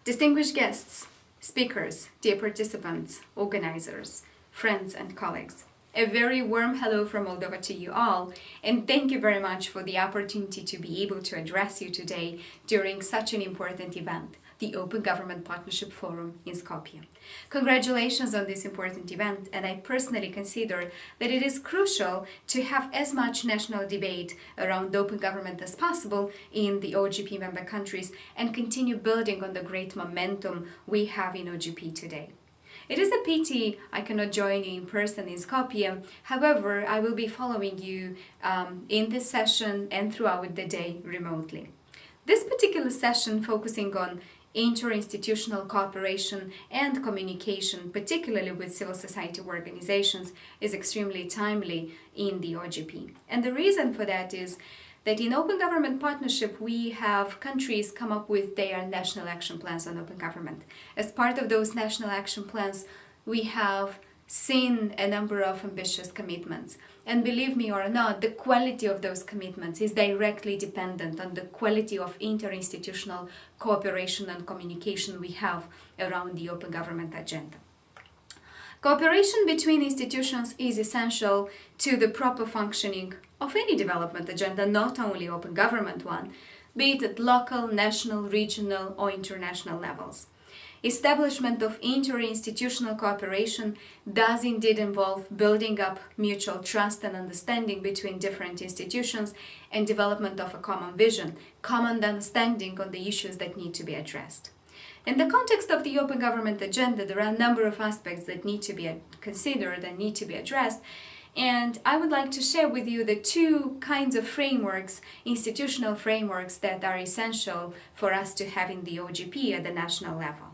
Distinguished guests, speakers, dear participants, organizers, friends and colleagues, a very warm hello from Moldova to you all, and thank you very much for the opportunity to be able to address you today during such an important event, the Open Government Partnership Forum in Skopje. Congratulations on this important event, and I personally consider that it is crucial to have as much national debate around open government as possible in the OGP member countries and continue building on the great momentum we have in OGP today. It is a pity I cannot join you in person in Skopje. However, I will be following you in this session and throughout the day remotely. This particular session focusing on interinstitutional cooperation and communication, particularly with civil society organizations, is extremely timely in the OGP. And the reason for that is that in Open Government Partnership, we have countries come up with their national action plans on open government. As part of those national action plans, we have seen a number of ambitious commitments. And believe me or not, the quality of those commitments is directly dependent on the quality of interinstitutional cooperation and communication we have around the open government agenda. Cooperation between institutions is essential to the proper functioning of any development agenda, not only open government one, be it at local, national, regional or international levels. Establishment of interinstitutional cooperation does indeed involve building up mutual trust and understanding between different institutions and development of a common vision, common understanding on the issues that need to be addressed. In the context of the open government agenda, there are a number of aspects that need to be considered and need to be addressed. And I would like to share with you the two kinds of frameworks, institutional frameworks, that are essential for us to have in the OGP at the national level.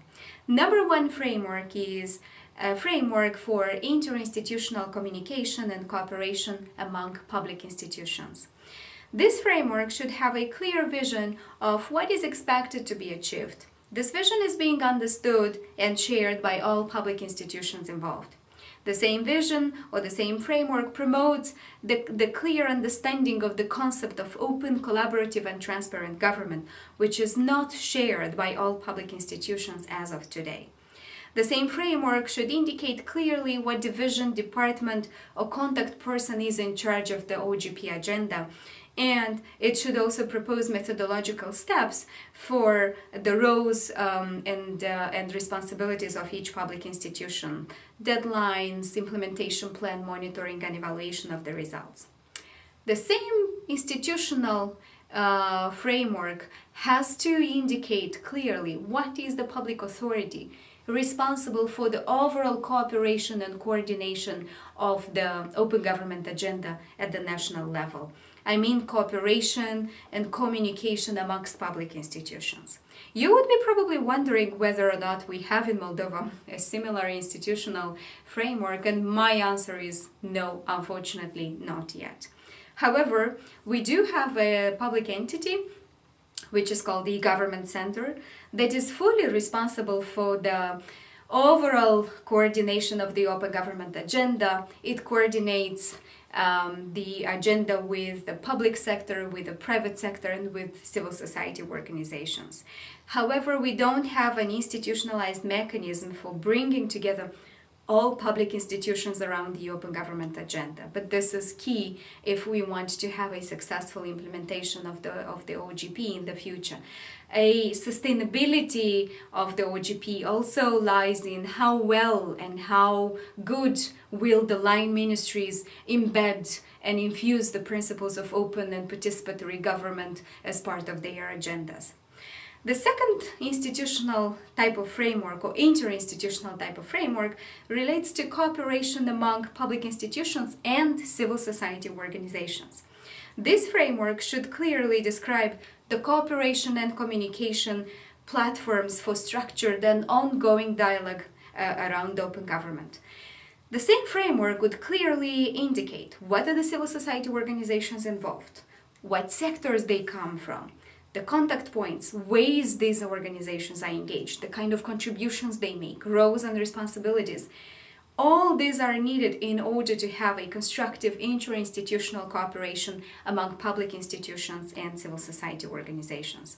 Number one framework is a framework for interinstitutional communication and cooperation among public institutions. This framework should have a clear vision of what is expected to be achieved. This vision is being understood and shared by all public institutions involved. The same vision or the same framework promotes the clear understanding of the concept of open, collaborative and transparent government, which is not shared by all public institutions as of today. The same framework should indicate clearly what division, department or contact person is in charge of the OGP agenda, and it should also propose methodological steps for the roles and responsibilities of each public institution, deadlines, implementation plan, monitoring and evaluation of the results. The same institutional framework has to indicate clearly what is the public authority responsible for the overall cooperation and coordination of the open government agenda at the national level. I mean cooperation and communication amongst public institutions. You would be probably wondering whether or not we have in Moldova a similar institutional framework, and my answer is no, unfortunately not yet. However, we do have a public entity which is called the Government Center, that is fully responsible for the overall coordination of the open government agenda. It coordinates the agenda with the public sector, with the private sector, and with civil society organizations. However, we don't have an institutionalized mechanism for bringing together all public institutions around the open government agenda. But this is key if we want to have a successful implementation of the OGP in the future. A sustainability of the OGP also lies in how well and how good will the line ministries embed and infuse the principles of open and participatory government as part of their agendas. The second institutional type of framework or interinstitutional type of framework relates to cooperation among public institutions and civil society organizations. This framework should clearly describe the cooperation and communication platforms for structured and ongoing dialogue around open government. The same framework would clearly indicate what are the civil society organizations involved, what sectors they come from, the contact points, ways these organizations are engaged, the kind of contributions they make, roles and responsibilities. All these are needed in order to have a constructive interinstitutional cooperation among public institutions and civil society organizations.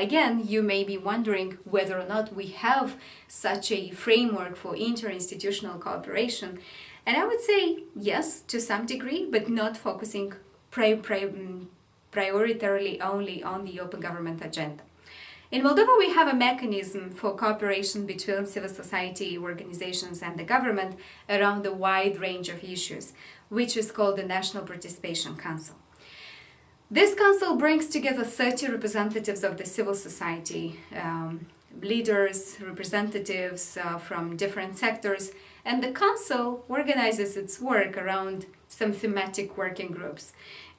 again, you may be wondering whether or not we have such a framework for interinstitutional cooperation. And I would say yes, to some degree, but not focusing prioritarily only on the open government agenda. In Moldova, we have a mechanism for cooperation between civil society organizations and the government around a wide range of issues, which is called the National Participation Council. This council brings together 30 representatives of the civil society, leaders, representatives from different sectors, and the council organizes its work around some thematic working groups.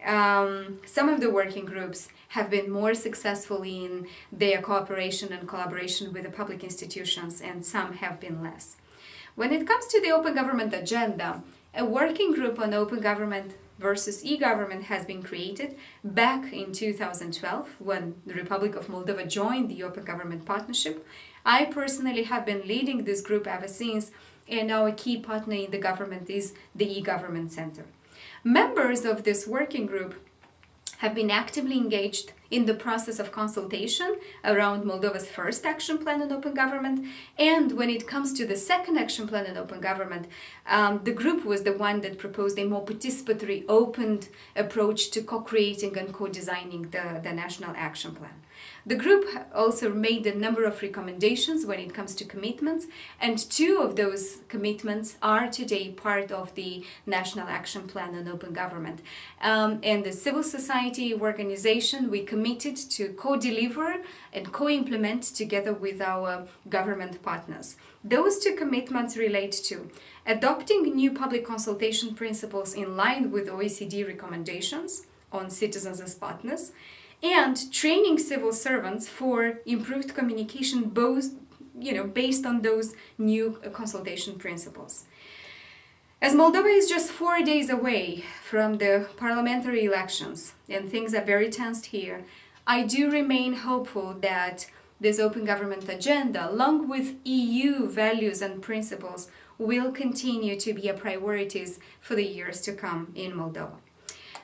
Some of the working groups have been more successful in their cooperation and collaboration with the public institutions, and some have been less. When it comes to the open government agenda, a working group on open government versus e-government has been created back in 2012 when the Republic of Moldova joined the Open Government Partnership. I personally have been leading this group ever since, and our key partner in the government is the e-government center. Members of this working group have been actively engaged in the process of consultation around Moldova's first action plan on open government, and when it comes to the second action plan on open government, the group was the one that proposed a more participatory, open approach to co-creating and co-designing the national action plan. The group also made a number of recommendations when it comes to commitments, and 2 of those commitments are today part of the National Action Plan on Open Government. And the civil society organization, we committed to co-deliver and co-implement together with our government partners. Those 2 commitments relate to adopting new public consultation principles in line with OECD recommendations on citizens as partners, and training civil servants for improved communication, both, based on those new consultation principles. As Moldova is just 4 days away from the parliamentary elections, and things are very tensed here, I do remain hopeful that this open government agenda, along with EU values and principles, will continue to be a priorities for the years to come in Moldova.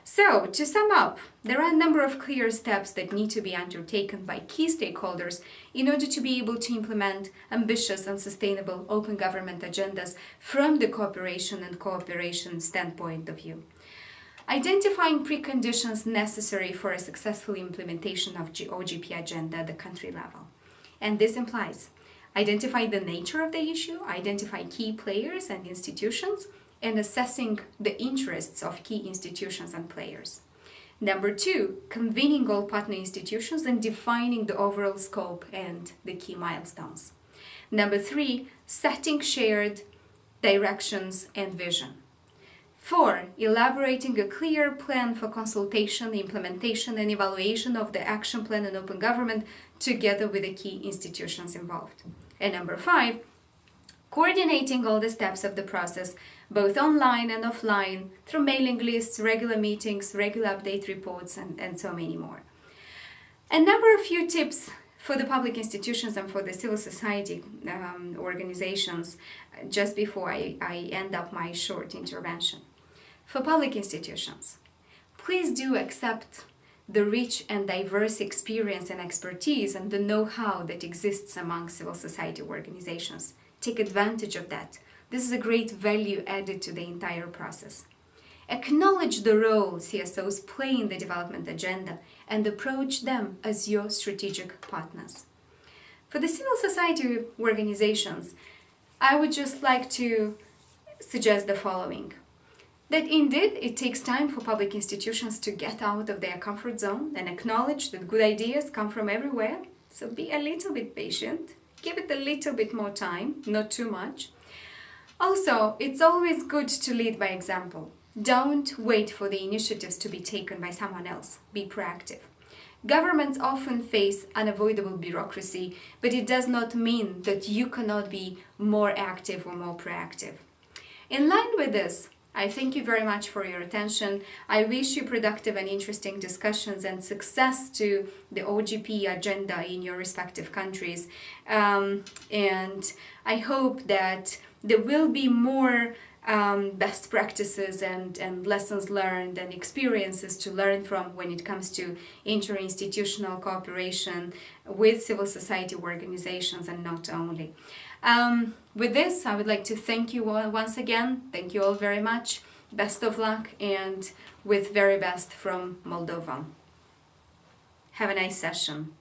So, to sum up, there are a number of clear steps that need to be undertaken by key stakeholders in order to be able to implement ambitious and sustainable open government agendas from the cooperation standpoint of view. Identifying preconditions necessary for a successful implementation of OGP agenda at the country level. And this implies identify the nature of the issue, identify key players and institutions, and assessing the interests of key institutions and players. Number 2, convening all partner institutions and defining the overall scope and the key milestones. Number 3, setting shared directions and vision. 4, elaborating a clear plan for consultation, implementation, and evaluation of the action plan on open government together with the key institutions involved. And number 5, coordinating all the steps of the process, both online and offline, through mailing lists, regular meetings, regular update reports, and so many more. A number of few tips for the public institutions and for the civil society organizations just before I end up my short intervention. For public institutions, please do accept the rich and diverse experience and expertise and the know-how that exists among civil society organizations. Take advantage of that. This is a great value added to the entire process. Acknowledge the role CSOs play in the development agenda and approach them as your strategic partners. For the civil society organizations, I would just like to suggest the following. That indeed it takes time for public institutions to get out of their comfort zone and acknowledge that good ideas come from everywhere. So be a little bit patient. Give it a little bit more time, not too much. Also, it's always good to lead by example. Don't wait for the initiatives to be taken by someone else. Be proactive. Governments often face unavoidable bureaucracy, but it does not mean that you cannot be more active or more proactive. In line with this, I thank you very much for your attention. I wish you productive and interesting discussions and success to the OGP agenda in your respective countries. And I hope that there will be more best practices and lessons learned and experiences to learn from when it comes to interinstitutional cooperation with civil society organizations and not only. With this, I would like to thank you all once again. Thank you all very much. Best of luck and with very best from Moldova. Have a nice session.